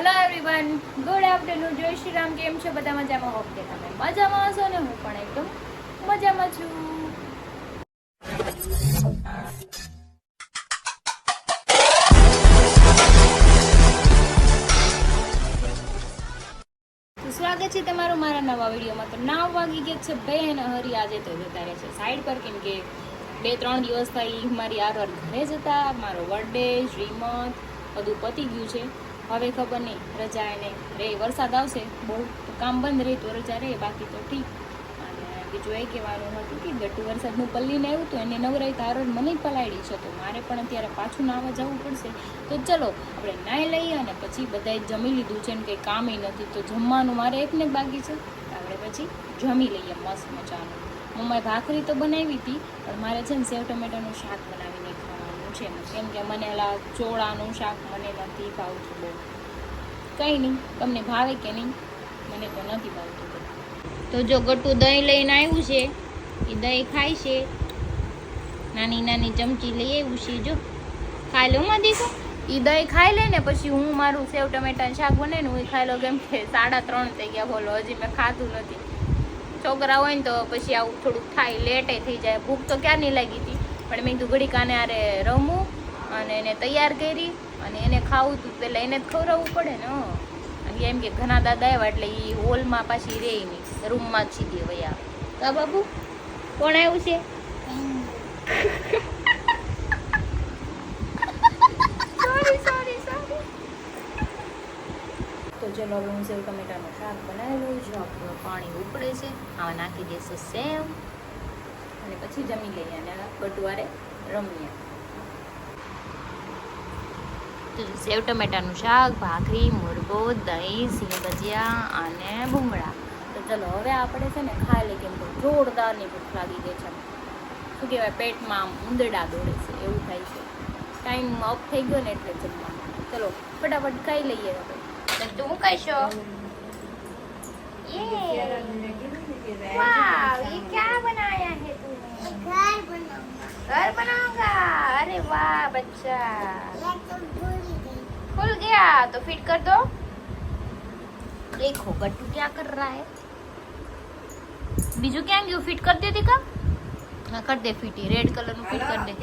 Hello everyone, good afternoon. જય શ્રી રામ. કેમ છો બધા? મજામાં? હોપ કે તમે મજામાં હશો ને? હું પણ એકદમ મજામાં છું. સ્વાગત છે તમારું મારા નવા વિડીયોમાં. તો 9 વાગી ગયા છે બે અને હરી આજે તો જતા રહે છે સાઈડ પર, કેમ કે 2-3 દિવસ થઈ મારી આરવાર ઘરે જતા. મારો બર્થડે, શ્રીમત બધું પતી ગયું છે. હવે ખબર નહીં રજા એને રે, વરસાદ આવશે બહુ તો કામ બંધ રહે તો રજા રહે, બાકી તો ઠીક. અને બીજું એ કહેવાનું હતું કે ગટુ વરસાદનું પલ્લીને આવ્યું તો એને નવરાઈ તારો મને પલાળી છે, તો મારે પણ અત્યારે પાછું નાવા જવું પડશે. તો ચલો આપણે નાહી લઈએ અને પછી બધાએ જમી લીધું છે ને કંઈ કામે નથી, તો જમવાનું મારે એકને જ બાકી છે. આપણે પછી જમી લઈએ મસ્ત મજાનું. મમ્માએ ભાખરી તો બનાવી હતી, પણ મારે છે ને સેવ ટમેટાનું શાક બનાવીને ખાવાનું છે, કેમ કે મને ઓલા ચોળાનું શાક મને નથી ભાવતું બહુ. કંઈ નહીં, તમને ભાવે કે નહીં, મને તો નથી ભાવતું. તો જો ગટુ દહીં લઈને આવ્યું છે, એ દહીં ખાય છે. નાની નાની ચમચી લઈ આવ્યું છે, જો ખાઈ લો માં દીકો. એ દહીં ખાઈ લે ને પછી હું મારું સેવ ટમેટાનું શાક બને ને હું ખાઈ લો, કેમ કે 3:30 થઈ ગયા. બોલો, હજી મેં ખાધું નથી. છોકરા હોય ને તો પછી આવું થોડુંક થાય, લેટે થઈ જાય. ભૂખ તો ક્યાં નહીં લાગી હતી, પણ મેં કીધું ઘડી કાને આરે રમું અને એને તૈયાર કરી અને એને ખાવું હતું, પહેલાં એને જ ખવડાવવું પડે ને. અને એમ કે ઘણા દાદા આવ્યા એટલે એ હોલમાં પાછી રહે નહીં, રૂમમાં જ સીધી વયા. કા બાબુ કોણ આવ્યું છે? તો ચલો હવે હું સેવ ટમેટાનું શાક બનાવી લઉં છું. આપણું પાણી ઉકળે છે, આમાં નાખી દઈશું સેવ અને પછી જમી લઈએ અને બટુવારે રમીએ. તો સેવ ટમેટાનું શાક, ભાખરી, મુરગો, દહીં, સિંગ ભજીયા અને ભૂંગળા. તો ચલો હવે આપણે છે ને ખાઈ લઈએ, કેમ કે જોરદારની ભૂખ લાગી ગઈ છે. શું કહેવાય, પેટમાં આમ ઉંદરડા દોડે છે એવું થાય છે. ટાઈમ અપ થઈ ગયો ને એટલે જમવાનું. ચલો ફટાફટ ખાઈ લઈએ. હવે તું કહીશો ये क्या बनाया है तूने? घर बनाऊंगा. अरे वाह बच्चा, खुल गया तो फिट कर दो. देखो गट्टू क्या कर रहा है. બીજું ક્યાં ગયું? ફિટ કરી દેતી કા? હા કર દે ફિટ. રેડ કલર નું ફિટ કર દે.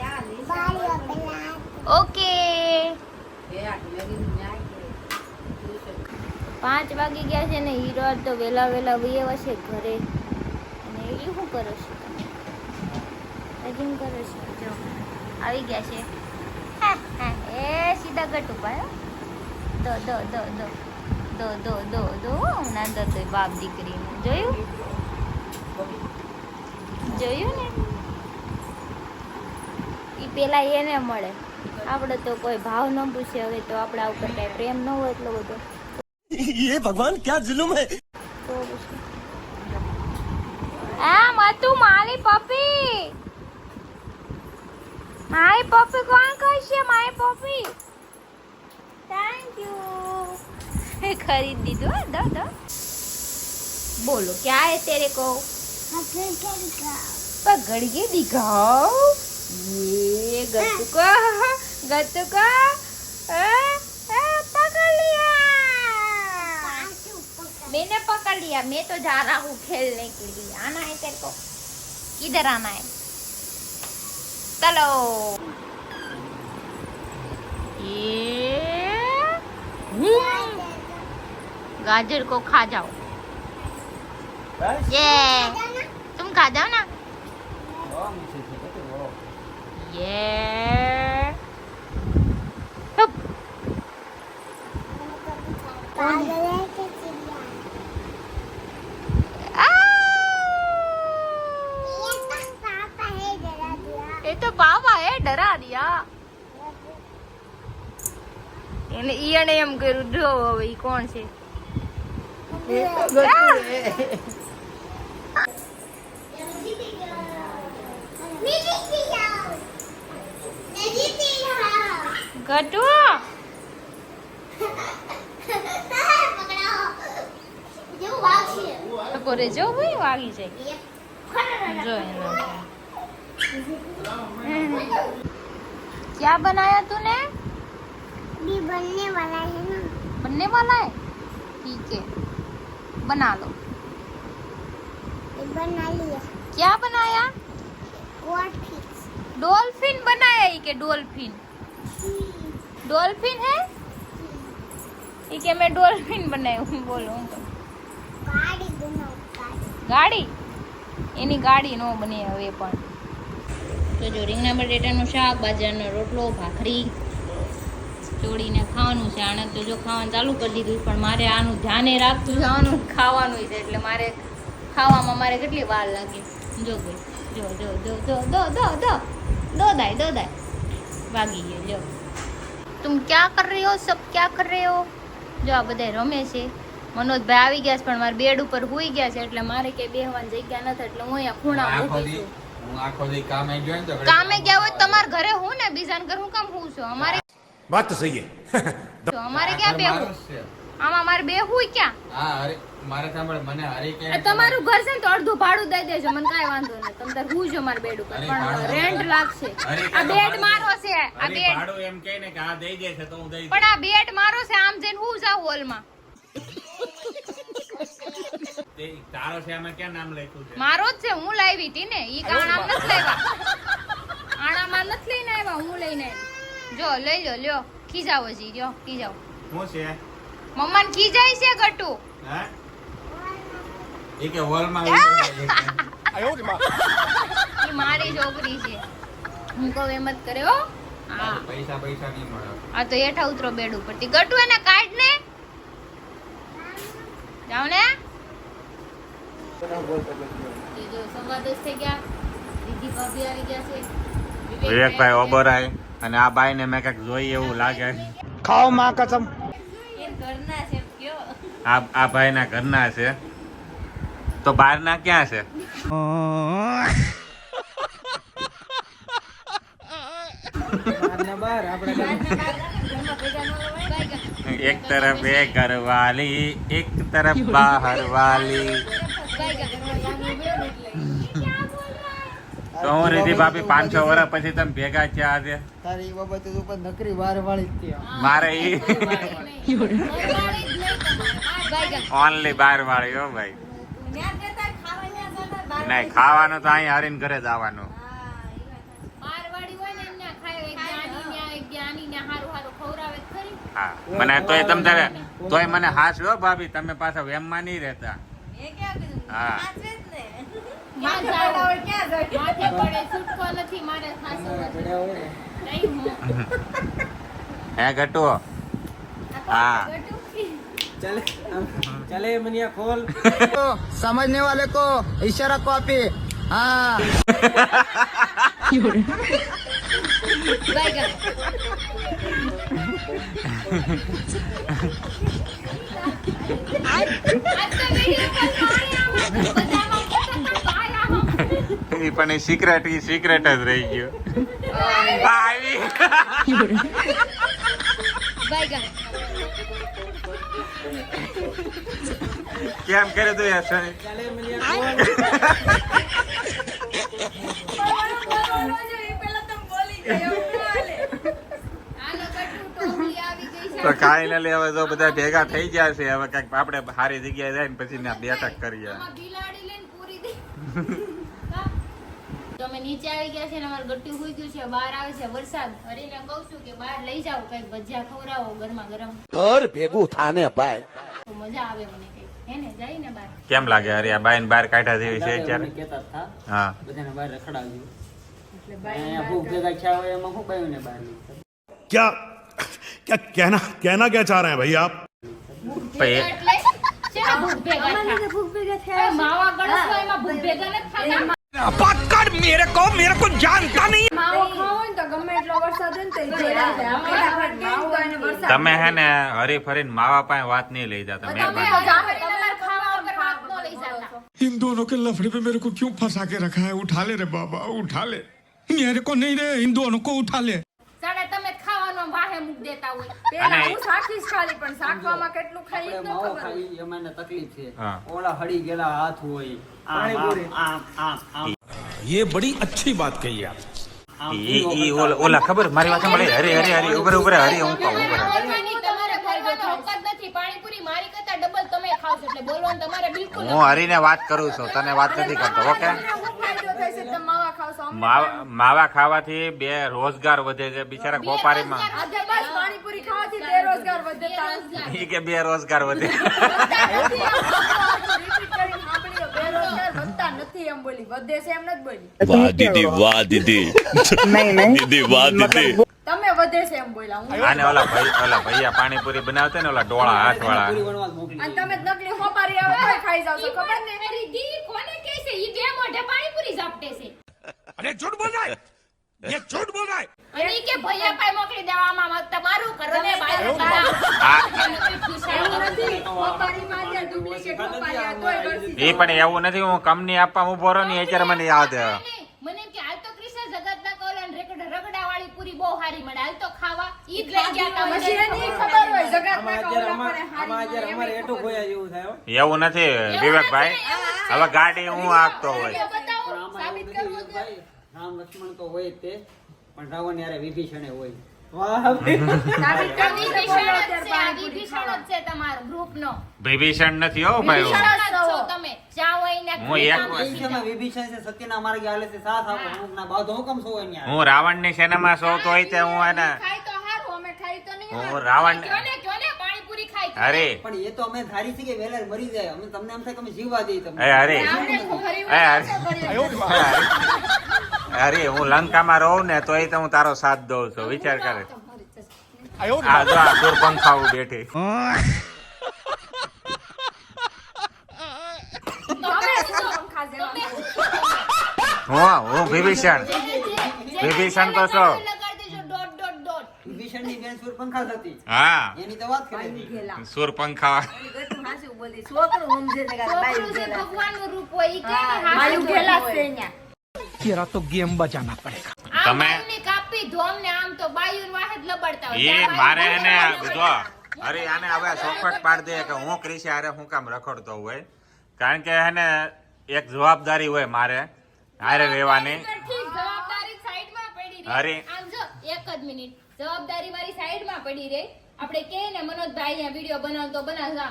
ઓકે. 5 વાગી ગયા છે ને હીરો તો વેલા વૈયા છે ઘરે. અને એ શું કરે છે? રેજિંગ કરે છે. જો આવી ગયા છે. એ સીધા ગટ ઉપાય. દો દો દો દો દો દો દો દો ના દો તો બાપ દીકરી જોયું ને. એ પેલા એને મળે, આપણે તો કોઈ ભાવ ન પૂછે. હવે તો આપણા ઉપર કઈ પ્રેમ ન હોય એટલો બધો. ये भगवान क्या जुलुम है. મતું મારી પપ્પી, મારી પપ્પી કોણ કહેશે? મારી પપ્પી થેન્ક યુ ખરીદ દીધું. હા દો દો. બોલો क्या है तेरे को? पकड़ के दिखाओ. ये गट्टू को पकड़ लिया. मैंने पकड़ लिया. मैं तो जा रहा हूँ खेलने के लिए. आना है तेरे को? किधर आना है? चलो. ये गाजर को खा जाओ. ये तुम खा जाओ ना. ये ये तो पापा है, डरा दिया. એને ઈયણે એમ કર્યું. જો હવે ઈ કોણ છે? ગટુ કરે જો ભાઈ વાગી જાય. જો क्या बनाया तूने? भी बनने वाला है ना. बनने वाला है ठीक है बना लो बना लिया क्या बनाया गोल्डफिश डॉल्फिन बनाया ही के डॉल्फिन डॉल्फिन है ये के मैं डॉल्फिन बनाया बोलो गाड़ी बनाओ ગાડી એની ગાડી નો બને હવે પણ તો જો રીંગણા બટેટાનું શાક બાજરાનો રોટલો ભાખરી ચોળીને ખાવાનું છે આને તો જો ખાવાનું ચાલુ કરી દીધું પણ મારે આનું ધ્યાને રાખતું જવાનું ખાવાનું છે એટલે મારે ખાવામાં મારે કેટલી વાર લાગે જો ભાઈ જો જો જો જો દો દો દો દો દાય વાગી ગયો જો તુમ ક્યા કર રહે હો સબ ક્યા કર રહે હો જો આ બધા રમે છે મનોજભાઈ આવી ગયા છે પણ મારા બેડ ઉપર હુઈ ગયા છે એટલે મારે કે બેહવાની જગ્યા નથી એટલે હું અહીંયા ખૂણામાં ઊભી છું હું આખો દી કામે ગયો ને તો કામે ગયા હોય તમારા ઘરે હું ને બીજાના ઘર હું કામ હું છું અમારે बात तो सही है તો અમારે ક્યાં બેહું મારો જ છે. આમાં મારે બેહું ક્યાં હા અરે મારે સાંભળ મને હરી કે આ તમારું ઘર છે ને તો અડધું ભાડું દઈ દેજો મને કાંઈ વાંધો નહીં તમે તાર હુંજો મારા બેડ ઉપર અરે પણ ભાડું રેન્ટ લાગશે અરે આ બેડ મારો છે આ અરે બેડ ભાડું એમ કહે ને કે આ દઈ દે છે તો હું દઈ દઉં. પણ આ બેડ મારો છે આમ જઈને હું જાઉં હોલમાં તે તારો છે આમાં ક્યાં નામ લખ્યું છે મારો જ છે હું લાવી હતી ને ઈ કાણામ નથી લાવ્યા આણામાં નથી લઈને આવ્યા હું લઈને આવી જો લઈ લ્યો ખીજાવો જી જો ખીજાવો શું છે મમ્માને ખીજાય છે ગટુ હા એ કે હોલમાં ઈ મારી છોકરી છે હું કહું એમ જ કરે હો હા પૈસા નહીં મળે આ તો હેઠા ઉતરો બેડ ઉપરથી ગટુ એને કાઢ ને જાઓ ને એ જો 10:15 થઈ ગયા દીદી ભાભી આવી ગયા છે વિવેકભાઈ ઓબરાય અને આ બાઈને મેં કંઈક જોઈ એવું લાગે खाओ माँ कसम એ ઘરના છે કયો આ ભાઈના ઘરના છે તો બહારના ક્યાં છે એક તરફ એ ઘરવાલી એક તરફ બહાર વાલી તો હું રીધી ભાભી 500 વર્ષ પછી તમે ભેગા થયા આજે તારી બાબતે તો પણ નકરી વાર વાળી જ છે મારે ઈ ઓનલી 12 વાળી હો ભાઈ નહીં ખાવાનું તો અહીં હરીને ઘરે જ આવવાનું હા મને તોય તમ તારે તોય મને હાસ હો ભાભી તમે પાછા વેમમાં નહીં રહેતા હા હે ગટુ હા चले चले मनिया खोल समझने वाले को इशारा कॉपी हाँ ઈ પણ સિક્રેટ જ રહી ગયો આવી કેમ કરે તું યાર સની चले मनिया खोल તો ફાઇનલી હવે જો બધા ભેગા થઈ ગયા છે હવે કઈક આપણે સારી જગ્યાએ જઈને પછી ત્યાં બેઠક કરીએ તમે નીચે આવી ગયા છે ને અમારું ગટ્ટુ હોઈ ગયું છે બહાર આવે છે વરસાદ હરીને કહું છું કે બહાર લઈ જાઓ કઈક ભજીયા ખવડાવો ગરમા ગરમ घर भेगू थाने पाए તો મજા આવે મને કઈક હે ને જાય ને બહાર કેમ લાગે અરે આ બાઈન બહાર કાઢ્યા જેવી છે અત્યારે કેતા था હા બધાને બહાર રખડાવ્યું એટલે અહીંયા ભૂખ ભેગા થયા હોય એમાં હું બાયું ને બહાર નીકળે क्या क्या कहना क्या चाह रहे हैं भाई आप પછી એટલે છે ને ભૂખ ભેગા થયા માવા ગણસો એમાં ભૂખ ભેગા નથી થતા पकड़ मेरे को जानता नहीं માવો ખાવો ને તો ગમે એટલો વરસાદ હોય ને તો ઈ જેલા છે. આમ ફટાફટ કેમ તો એને વરસાદ તમે હે ને હરી ફરીને માવા પાસે વાત નહીં લઈ જતા તમે મહેરબાની તમારે ખાવા વગર વાત ન લઈ જતા इन दोनों के लफड़े पे मेरे को क्यों फंसा के रखा है उठा ले रे बाबा उठा ले मेरे को नहीं रे इन दोनों को उठा ले સાડા તમે ખાવાનું વાહે મૂક દેતા હોય પેલા અને- હું શાકીશ ખાલી પણ શાકવામાં કેટલું ખાઈ જ ન માવો ખબર ખાઈ એમાં એને તકલીફ છે હા. ઓલા હળી ગયેલા હાથ હોય આમ આમ ये बड़ी अच्छी बात कही आप ઈ ઓલા ખબર મારી વાત સાંભળે હરી હરી હરી ઉભરે હરી હું કહું ઉભરે તમારે ખાવાની તમારે ખાવાનો હક જ નથી છું એટલે બોલવાનું તમારે બિલકુલ હું હરીને વાત કરું છું, તને વાત નથી કરતો. ઓકે, તમને શું ફાયદો થાય છે તમે માવા ખાવશો? અમને માવા ખાવાથી બે રોજગાર વધે છે બિચારા કોપારીમાં. આજે બસ પાણીપુરી ખાવાથી બેરોજગાર વધે તા. ઈ કે બે રોજગાર વધે. રિપીટ કરીને સાંભળી લો, બેરોજગાર વધતા નથી એમ બોલી, વધે છે એમ નથી બોલી. વાહ દીદી, વાહ દીદી. દીદી, વાહ દીદી. તમે વધે છે એમ બોલ્યા. હું આને ઓલા ભૈયા પાણીપુરી બનાવતા ને ઓલા ડોળા હાથ વાળા. પૂરી વણવા જ મોકલી અને તમે જ નકલી હોપારી આવે તોય ખાઈ જાવ છો, ખબર ને? મારી દી કોને કહે છે ઈ બે મોઢે પાણીપુરી ઝાપટે છે अरे झूठ बोल रहा है ये झूठ बोल रहा है અને ઈ કે ભૈયા પાઈ મોકલી દેવામાં તમારું કરો ને બાય એવું નથી. હોપારીમાં જે ડુપ્લિકેટ હોપારી આ તોય ગળસી એ પણ એવું નથી, હું કંપની આપવા ઉભો રહ્યો ને અત્યારે મને યાદ આવ્યો. મને એમ કે હાલ તો કૃષ્ણ જગતના કોલન રગડા વાળી પૂરી બહુ સારી મળે હાલ તો ખાવા ઈ જ લઈ ગયા તા પછી એની ખબર હોય જગતના કૌલા આમાં પડે આમાં હારી અમારે એટો ખોયા જેવું થાય હો. એવું નથી વિવેકભાઈ, હવે ગાડી હું હાંકતો હોય. બતાવો પણ આમાં સાબિત એવું કરવું નથી છે ભાઈ, રામ લક્ષ્મણ તો હોય જ તે, પણ રાવણ યારે વિભીષણે હોય. વાહ સાબિત કરવી છે, બોલો અત્યારે આ પાણીપુરી વિભીષણ ખાવા. જ છે તમારો ગ્રુપનો વિભીષણ નથી હો ભાઈ. વિભીષણ જ છો તમે જ્યાં હોય ને હું એક એ છે એમાં વિભીષણ છે, સત્યના માર્ગે હાલે છે, સાથ આપો અમુકના બાધો હુકમ છો હોય ન્યા. હું રાવણની સેનામાં સૌ તો હોય તે હું એને ખાઈ તો હારું, અમે ખાઈ તો નહીં હું હારું. રાવણ કયો ને પાણીપુરી ખાઈ અરે પણ એ તો અમે ધારી છે કે વહેલા મરી જાય, અમે તમને એમ થાય કે અમે જીવવા દઈએ તમને. એ અરે આમને ખોખરી એ વાળા અરે અરે હું લંકામાં રહું ને તોય તો હું તારો સાથ દઉં છું, વિચાર કરે. આ જો આ સુરપંખાઓ બેઠી. પંખા જેવા. હું વિભીષણ વિભીષણ તો છો. લગાડી દેજો ડોટ ડોટ ડોટ વિભીષણની બેન શૂરપંખા જ હતી, હા એની તો વાત કરી. ઘેલા. સુરપંખા. છોકરું સમજે છે કે છોકરું બાયું છે ઘેલા. ભગવાનનું રૂપ હોય ઈ કે બાયું ઘેલા જ છે અહીંયા. तेरा तो गेम बजाना पड़ेगा આમ તમે- બાયુની કાપી ધોમ ને આમ તો બાયુન વાહે જ લબડતા હોય એ ત્યાં મારે બાયું એને લબડતા જો હોય. અરે આને હવે ચોખવટ પાડ દે કે હું ક્રિશી હારે હું કામ રખડતો હોય, કારણ કે એને એક જવાબદારી હોય મારે હારે રહેવાની. ઠીક, જવાબદારી સાઈડમાં પડી રહી. અરે. આમ જો એક જ મિનિટ, જવાબદારી મારી સાઈડમાં પડી રહી. આપણે કે ને મનોજભાઈ અહીંયા વિડિયો બનાવતો બનાવતા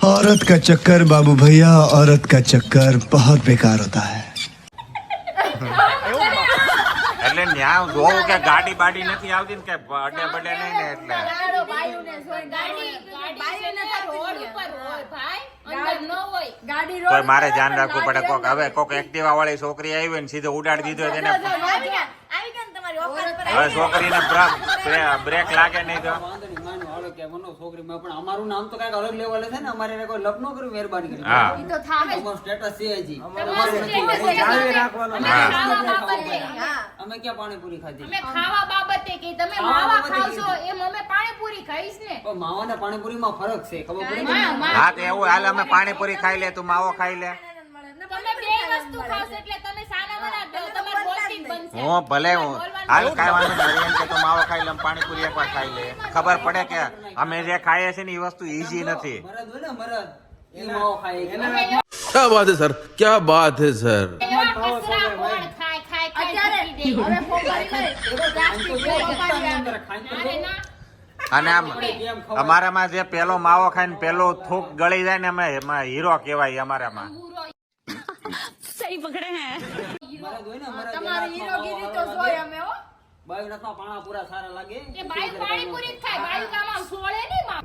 औरत का चक्कर बाबू भैया, औरत का चक्कर बहुत बेकार होता है. એટલે ન્યા જોવું કે ગાડી બાડી નથી આવતી ને કે અડે બડે નહીં ને એટલે લાડો બાયુને જોઈ ગાડી બાયુને ગાડી તો રોડ ઉપર હોય ભાઈ, અંદર ન હોય. ગાડી તો રોડ મારે ઉપર ધ્યાન હોય, રાખવું પડે. ગાડી કોક હવે કોક એક્ટિવા વાળી છોકરી આવી હોય ને સીધો ઉડાડી દીધો હોય તેને આવી ગયા ને તમારી ઓકાત પર હવે છોકરીને બ્રેક લાગે નહીં તો વાંધો નહીં, માનો હાલો કે મનો છોકરી માં, પણ અમારું નામ તો કઈક અલગ લેવલે છે ને, અમારે એને કોઈ લપ ન કર્યું, મહેરબાની કરી. હા. ઈ તો થામે અમારું સ્ટેટસ છે હજી. તમારું અમારું નથી. status અમે છે. જાળવી રાખવાનું. અમે હા. ખાવા બાબતે હા. અમે ક્યાં પાણીપુરી ખાધી? અમે ખાવા બાબતે કે તમે ખાવા માવા બાબતે ખાવશો કીધું. એમ અમે પાણીપુરી ખાઈશ ને. પણ માવા ને પાણીપુરીમાં ફરક છે, ખબર પડી હા, ને? માં. હા તો એવું હાલ અમે પાણીપુરી ખાઈ લે તું માવો ખાઈ લે. તમે બે વસ્તુ ખાવશો એટલે તમે સાનાવાના તમારું બોલતી જ બનશે. હું ભલે હું હાલ કાંઈ વાંધો નહીં એમ કે તું માવો ખાઈ લે પાણીપુરી એકવાર ખાઈ લે, ખબર પડે કે અમે જે ખાઈએ છીએ ને એ વસ્તુ ઈઝી નથી. મરદ હોય ને મરદ, એ માવો ખાય કે क्या बात है सर, क्या बात है सर. એવા કચરા કોણ ખાય ખાય ખાય અત્યારે ફૂંકી દે. હવે ફોફારી લઈ પ્લાસ્ટિક ફોફારી આવે. અરે ના, અને આમ અમારામાં જે પેલો માવો ખાઈને પેલો થૂક ગળી જાય ને અમે એમાં હીરો કહેવાય અમારામાં. પૂરો મરદ હોય ને મરદ, તમારી હીરોગીરી તો જોઈ અમે હો. બાયુનાથ માં પાણા પૂરા સારા લાગે. એ બાયું પાણીપુરી જ ખાય, બાયું કામ આમ છોડે નહીં માં.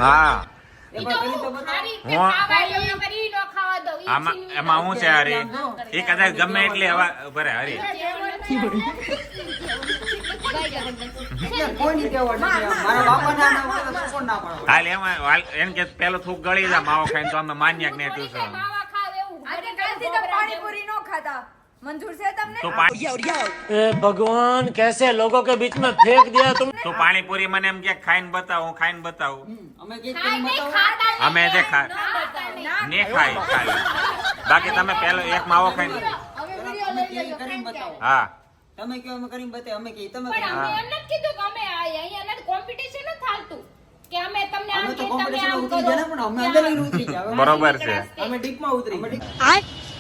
હા ઈ તો હું ખારી કે હું- ખાવા એવું કરી ન ખાવા દઉં. ઈ આમાં છીનવી એમાં હું છે હરી એ કદાચ ગમે એટલી હવા ભરે હરી કોઈની ટેવ નથી. મારા બાપાના ના હોય તો કોણ ના પાડે? હાલ એમાં એમ કે પેલો થૂક ગળી જાય માવો ખાઈને તો અમે માન્યા કે નહીં તું છો. માવા ખાવ એવું. આજે કાલથી તો પાણીપુરી નો ખાતા. મંજૂર છે તમને? તું પાણીપુરી મને એમ કે ખાઈને બતાવ, હું ખાઈને બતાવું. અમે કઈ ખાય કરી નહીં, બતાવો. ખાતા નહીં. અમે જે ખા ના બતાવે. ને ખાઈ ખાલી બાકી તમે પેલો એક માવો ખાઈને હવે વિડિયો અમે લઈ કઈ લેજો કરીને બતાવો. હા તમે કયો અમે કરીને બતાવો, અમે કઈ તમે પણ કરો. અમે એમ નથી કીધું કે અમે અહીંયા નથી કોમ્પિટિશન નથી હાલતું કે અમે તમને આમ અમે તો કે તમે કોમ્પિટિશન આમ ઉતરી કરો. ગયા ને, પણ અમે અંદર લઈને ઉતરી ગયા. બરોબર છે. અમે ડીપમાં ઉતરી ગયા.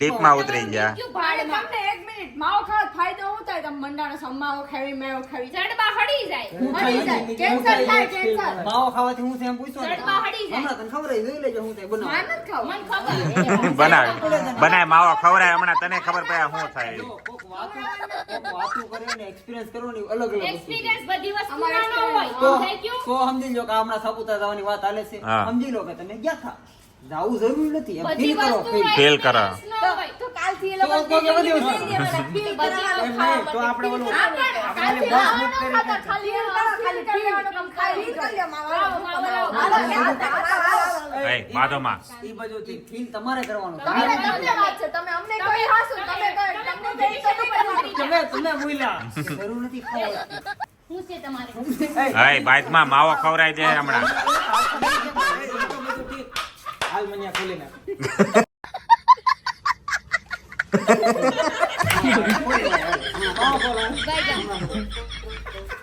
ડીપમાં ઉતરી ગયા. ક્યું ભાડે ભાડમાં તમને એક મિનિટ માવો ખાવા ફાયદો શું થાય તમે મંડાણો સમાવો ખાવી મેવો ખાવી જડબા હડી જાય હળી જાય કેન્સર થાય કેન્સર માવો ખાવાથી હું છે એમ પૂછો ને જડબા હડી જાય હમણાં તને ખબર જોઈ લેજો હું થાય બનાવ માર નથી ખાવું મને ખબર બનાય માવો ખવડાય હમણાં તને ખબર પડે શું થાય. કોક વાતું કરે ને એક્સપિરિયન્સ કરવાની અલગ અલગ વસ્તુ છે. એક્સપિરિયન્સ બધી વસ્તુ અમારે ના હોય તો થઈ ગયું તો સમજી લો કે હમણાં સાપુતારા જવાની વાત હાલે છે હા. સમજી લો કે તમે ગયા થા જાવું જરૂરી નથી એમ બધી ફીલ કરો વસ્તુ feel. Feel કરો. તો કાલથી એ લોકો તો બધી વસ્તુ. ફીલ બધી એમ નહીં, તો આપણે ઓલું કાલથી બસ ખાવાનું book કરી ખાતા ખાલી ખાલી કરવાનું કામ ખાલી કરી લે માવા એ માધવમાં ઈ બાજુથી ફીલ તમારે કરવાનું તમને વાત છે તમે અમને કોઈ હાસુ તમે તમને કઈ તો તમે બોલ્યા જરૂર નથી ખાવા શું છે તમારે એ બાઈકમાં માવો ખવડાય દે હમણાં. હાલ મન્યા ખોલી નાખ ભાઈ